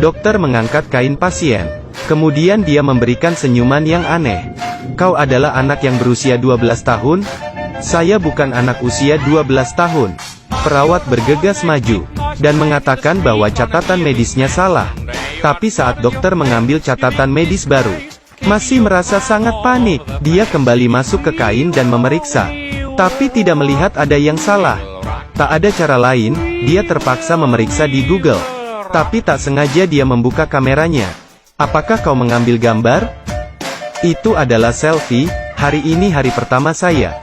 Dokter mengangkat kain pasien. Kemudian dia memberikan senyuman yang aneh. Kau adalah anak yang berusia 12 tahun? Saya bukan anak usia 12 tahun. Perawat bergegas maju, dan mengatakan bahwa catatan medisnya salah. Tapi saat dokter mengambil catatan medis baru, masih merasa sangat panik. Dia kembali masuk ke kain dan memeriksa. Tapi tidak melihat ada yang salah. Tak ada cara lain, dia terpaksa memeriksa di Google. Tapi tak sengaja dia membuka kameranya. Apakah kau mengambil gambar? Itu adalah selfie. Hari ini hari pertama saya.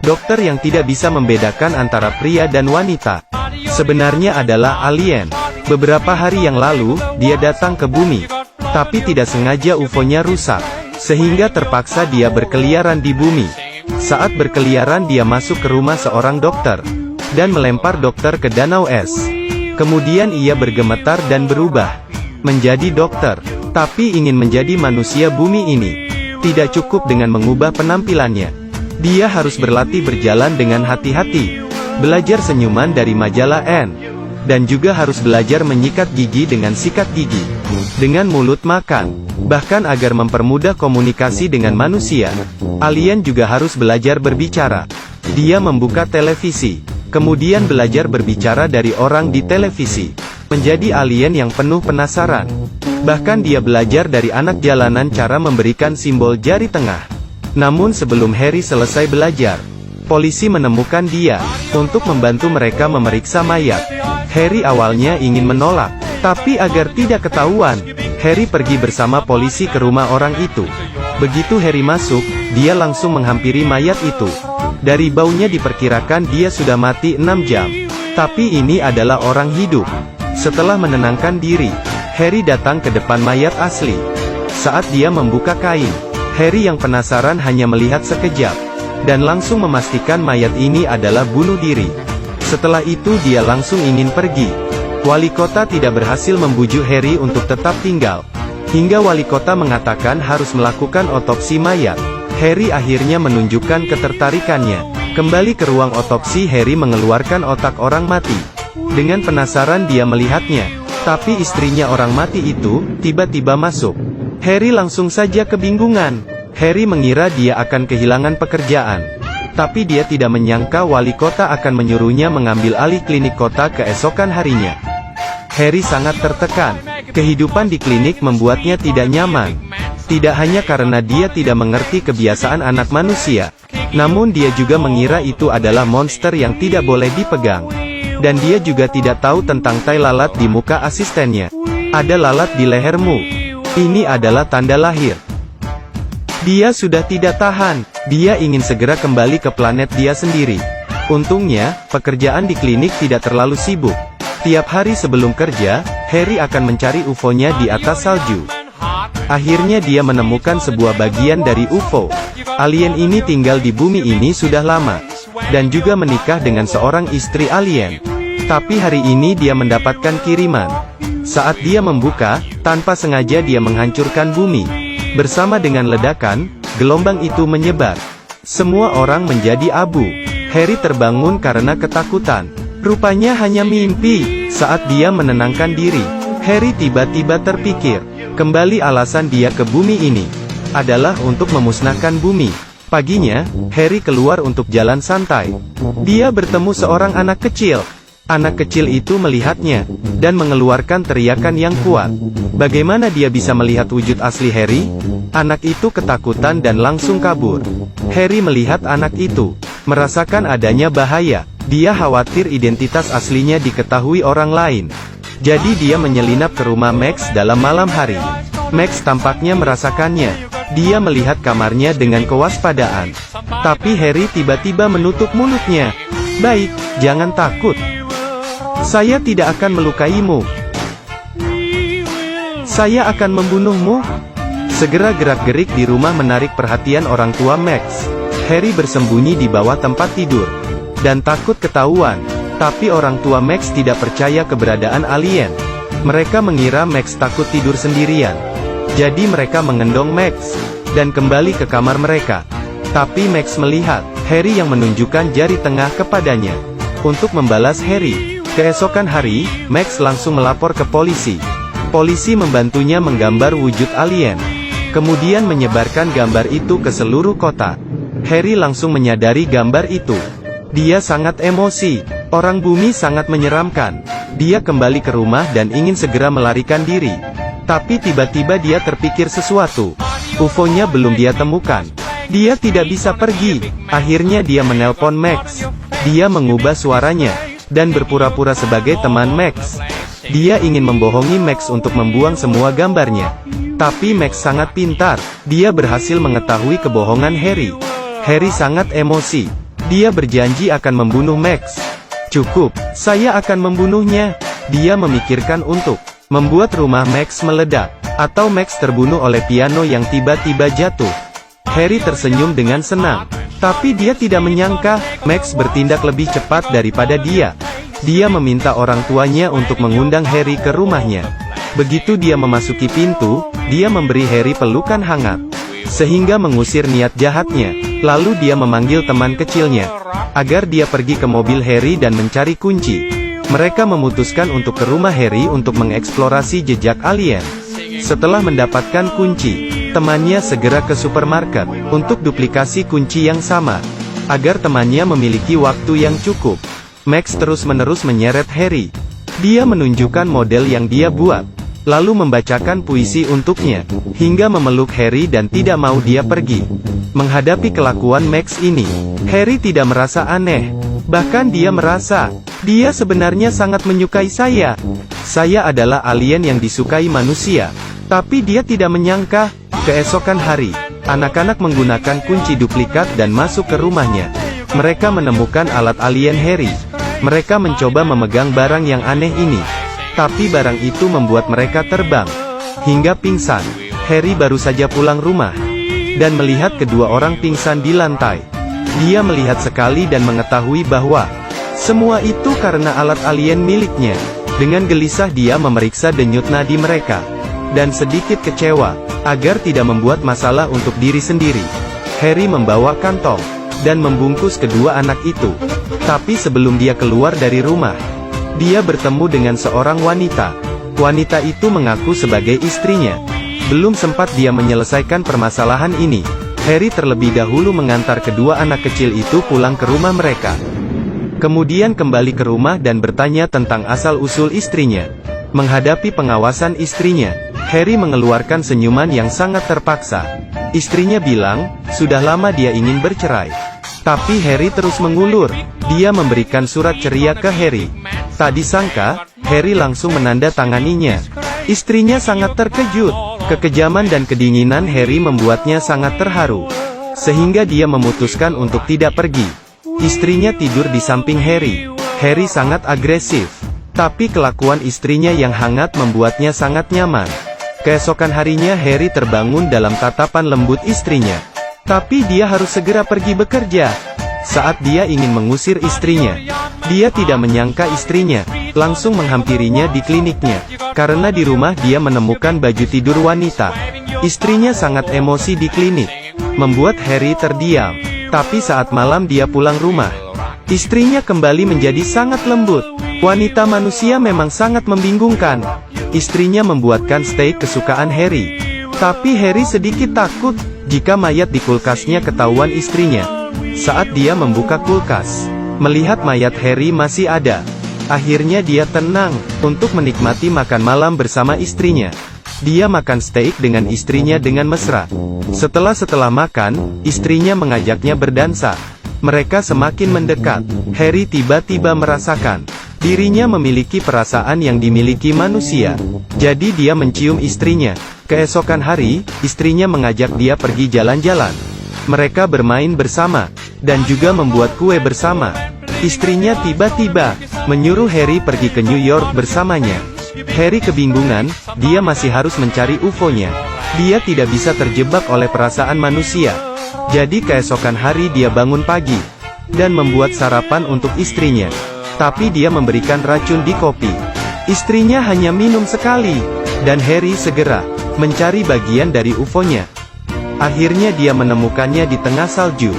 Dokter yang tidak bisa membedakan antara pria dan wanita, sebenarnya adalah alien. Beberapa hari yang lalu, dia datang ke bumi. Tapi tidak sengaja UFO-nya rusak, sehingga terpaksa dia berkeliaran di bumi. Saat berkeliaran dia masuk ke rumah seorang dokter, dan melempar dokter ke danau es. Kemudian ia bergemetar dan berubah menjadi dokter, tapi ingin menjadi manusia bumi ini. Tidak cukup dengan mengubah penampilannya. Dia harus berlatih berjalan dengan hati-hati, belajar senyuman dari majalah N, dan juga harus belajar menyikat gigi dengan sikat gigi, dengan mulut makan. Bahkan agar mempermudah komunikasi dengan manusia, alien juga harus belajar berbicara. Dia membuka televisi, kemudian belajar berbicara dari orang di televisi, menjadi alien yang penuh penasaran. Bahkan dia belajar dari anak jalanan cara memberikan simbol jari tengah. Namun sebelum Harry selesai belajar, polisi menemukan dia, untuk membantu mereka memeriksa mayat. Harry awalnya ingin menolak, tapi agar tidak ketahuan, Harry pergi bersama polisi ke rumah orang itu. Begitu Harry masuk, dia langsung menghampiri mayat itu. Dari baunya diperkirakan dia sudah mati 6 jam. Tapi ini adalah orang hidup. Setelah menenangkan diri, Harry datang ke depan mayat asli. Saat dia membuka kain, Harry yang penasaran hanya melihat sekejap, dan langsung memastikan mayat ini adalah bunuh diri. Setelah itu dia langsung ingin pergi. Wali kota tidak berhasil membujuk Harry untuk tetap tinggal. Hingga wali kota mengatakan harus melakukan otopsi mayat. Harry akhirnya menunjukkan ketertarikannya. Kembali ke ruang otopsi, Harry mengeluarkan otak orang mati. Dengan penasaran dia melihatnya. Tapi istrinya orang mati itu, tiba-tiba masuk. Harry langsung saja kebingungan. Harry mengira dia akan kehilangan pekerjaan. Tapi dia tidak menyangka wali kota akan menyuruhnya mengambil alih klinik kota keesokan harinya. Harry sangat tertekan. Kehidupan di klinik membuatnya tidak nyaman. Tidak hanya karena dia tidak mengerti kebiasaan anak manusia, namun dia juga mengira itu adalah monster yang tidak boleh dipegang. Dan dia juga tidak tahu tentang tai lalat di muka asistennya. Ada lalat di lehermu. Ini adalah tanda lahir. Dia sudah tidak tahan. Dia ingin segera kembali ke planet dia sendiri. Untungnya, pekerjaan di klinik tidak terlalu sibuk. Tiap hari sebelum kerja, Harry akan mencari UFO-nya di atas salju. Akhirnya dia menemukan sebuah bagian dari UFO. Alien ini tinggal di bumi ini sudah lama, dan juga menikah dengan seorang istri alien. Tapi hari ini dia mendapatkan kiriman. Saat dia membuka, tanpa sengaja dia menghancurkan bumi. Bersama dengan ledakan, gelombang itu menyebar. Semua orang menjadi abu. Harry terbangun karena ketakutan. Rupanya hanya mimpi. Saat dia menenangkan diri, Harry tiba-tiba terpikir, kembali alasan dia ke bumi ini adalah untuk memusnahkan bumi. Paginya, Harry keluar untuk jalan santai. Dia bertemu seorang anak kecil. Anak kecil itu melihatnya, dan mengeluarkan teriakan yang kuat. Bagaimana dia bisa melihat wujud asli Harry? Anak itu ketakutan dan langsung kabur. Harry melihat anak itu, merasakan adanya bahaya. Dia khawatir identitas aslinya diketahui orang lain. Jadi dia menyelinap ke rumah Max dalam malam hari. Max tampaknya merasakannya. Dia melihat kamarnya dengan kewaspadaan. Tapi Harry tiba-tiba menutup mulutnya. Baik, jangan takut. Saya tidak akan melukaimu. Saya akan membunuhmu. Segera gerak-gerik di rumah menarik perhatian orang tua Max. Harry bersembunyi di bawah tempat tidur, dan takut ketahuan. Tapi orang tua Max tidak percaya keberadaan alien. Mereka mengira Max takut tidur sendirian. Jadi mereka mengendong Max, dan kembali ke kamar mereka. Tapi Max melihat Harry yang menunjukkan jari tengah kepadanya. Untuk membalas Harry, Keesokan hari, Max langsung melapor ke polisi. Polisi membantunya menggambar wujud alien. Kemudian menyebarkan gambar itu ke seluruh kota. Harry langsung menyadari gambar itu. Dia sangat emosi. Orang bumi sangat menyeramkan. Dia kembali ke rumah dan ingin segera melarikan diri. Tapi tiba-tiba dia terpikir sesuatu. UFO-nya belum dia temukan. Dia tidak bisa pergi. Akhirnya dia menelpon Max. Dia mengubah suaranya dan berpura-pura sebagai teman Max. Dia ingin membohongi Max untuk membuang semua gambarnya. Tapi Max sangat pintar. Dia berhasil mengetahui kebohongan Harry. Harry sangat emosi. Dia berjanji akan membunuh Max. Cukup, saya akan membunuhnya. Dia memikirkan untuk membuat rumah Max meledak, atau Max terbunuh oleh piano yang tiba-tiba jatuh. Harry tersenyum dengan senang. Tapi dia tidak menyangka, Max bertindak lebih cepat daripada dia. Dia meminta orang tuanya untuk mengundang Harry ke rumahnya. Begitu dia memasuki pintu, dia memberi Harry pelukan hangat, sehingga mengusir niat jahatnya. Lalu dia memanggil teman kecilnya, agar dia pergi ke mobil Harry dan mencari kunci. Mereka memutuskan untuk ke rumah Harry untuk mengeksplorasi jejak alien. Setelah mendapatkan kunci, temannya segera ke supermarket, untuk duplikasi kunci yang sama, agar temannya memiliki waktu yang cukup. Max terus-menerus menyeret Harry. Dia menunjukkan model yang dia buat, lalu membacakan puisi untuknya, hingga memeluk Harry dan tidak mau dia pergi. Menghadapi kelakuan Max ini, Harry tidak merasa aneh. Bahkan dia merasa, dia sebenarnya sangat menyukai saya. Saya adalah alien yang disukai manusia. Tapi dia tidak menyangka, keesokan hari, anak-anak menggunakan kunci duplikat dan masuk ke rumahnya. Mereka menemukan alat alien Harry. Mereka mencoba memegang barang yang aneh ini. Tapi barang itu membuat mereka terbang hingga pingsan. Harry baru saja pulang rumah dan melihat kedua orang pingsan di lantai. Dia melihat sekali dan mengetahui bahwa semua itu karena alat alien miliknya. Dengan gelisah dia memeriksa denyut nadi mereka dan sedikit kecewa agar tidak membuat masalah untuk diri sendiri. Harry membawa kantong dan membungkus kedua anak itu. Tapi sebelum dia keluar dari rumah, dia bertemu dengan seorang wanita. Wanita itu mengaku sebagai istrinya. Belum sempat dia menyelesaikan permasalahan ini, Harry terlebih dahulu mengantar kedua anak kecil itu pulang ke rumah mereka. Kemudian kembali ke rumah dan bertanya tentang asal-usul istrinya. Menghadapi pengawasan istrinya, Harry mengeluarkan senyuman yang sangat terpaksa. Istrinya bilang, sudah lama dia ingin bercerai. Tapi Harry terus mengulur. Dia memberikan surat ceria ke Harry. Tak disangka, Harry langsung menandatanganinya. Istrinya sangat terkejut. Kekejaman dan kedinginan Harry membuatnya sangat terharu, sehingga dia memutuskan untuk tidak pergi. Istrinya tidur di samping Harry. Harry sangat agresif. Tapi kelakuan istrinya yang hangat membuatnya sangat nyaman. Keesokan harinya Harry terbangun dalam tatapan lembut istrinya. Tapi dia harus segera pergi bekerja. Saat dia ingin mengusir istrinya, dia tidak menyangka istrinya langsung menghampirinya di kliniknya. Karena di rumah dia menemukan baju tidur wanita. Istrinya sangat emosi di klinik, membuat Harry terdiam. Tapi saat malam dia pulang rumah, istrinya kembali menjadi sangat lembut. Wanita manusia memang sangat membingungkan. Istrinya membuatkan steak kesukaan Harry. Tapi Harry sedikit takut jika mayat di kulkasnya ketahuan istrinya. Saat dia membuka kulkas, melihat mayat Harry masih ada. Akhirnya dia tenang untuk menikmati makan malam bersama istrinya. Dia makan steak dengan istrinya dengan mesra. Setelah makan, istrinya mengajaknya berdansa. Mereka semakin mendekat. Harry tiba-tiba merasakan dirinya memiliki perasaan yang dimiliki manusia. Jadi dia mencium istrinya. Keesokan hari, istrinya mengajak dia pergi jalan-jalan. Mereka bermain bersama, dan juga membuat kue bersama. Istrinya tiba-tiba menyuruh Harry pergi ke New York bersamanya. Harry kebingungan, dia masih harus mencari UFO-nya. Dia tidak bisa terjebak oleh perasaan manusia. Jadi keesokan hari dia bangun pagi, dan membuat sarapan untuk istrinya. Tapi dia memberikan racun di kopi. Istrinya hanya minum sekali, dan Harry segera mencari bagian dari UFO-nya. Akhirnya dia menemukannya di tengah salju.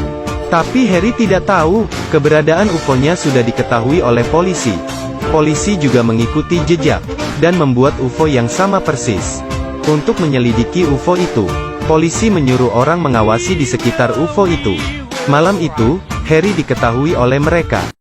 Tapi Harry tidak tahu, keberadaan UFO-nya sudah diketahui oleh polisi. Polisi juga mengikuti jejak, dan membuat UFO yang sama persis. Untuk menyelidiki UFO itu, polisi menyuruh orang mengawasi di sekitar UFO itu. Malam itu, Harry diketahui oleh mereka.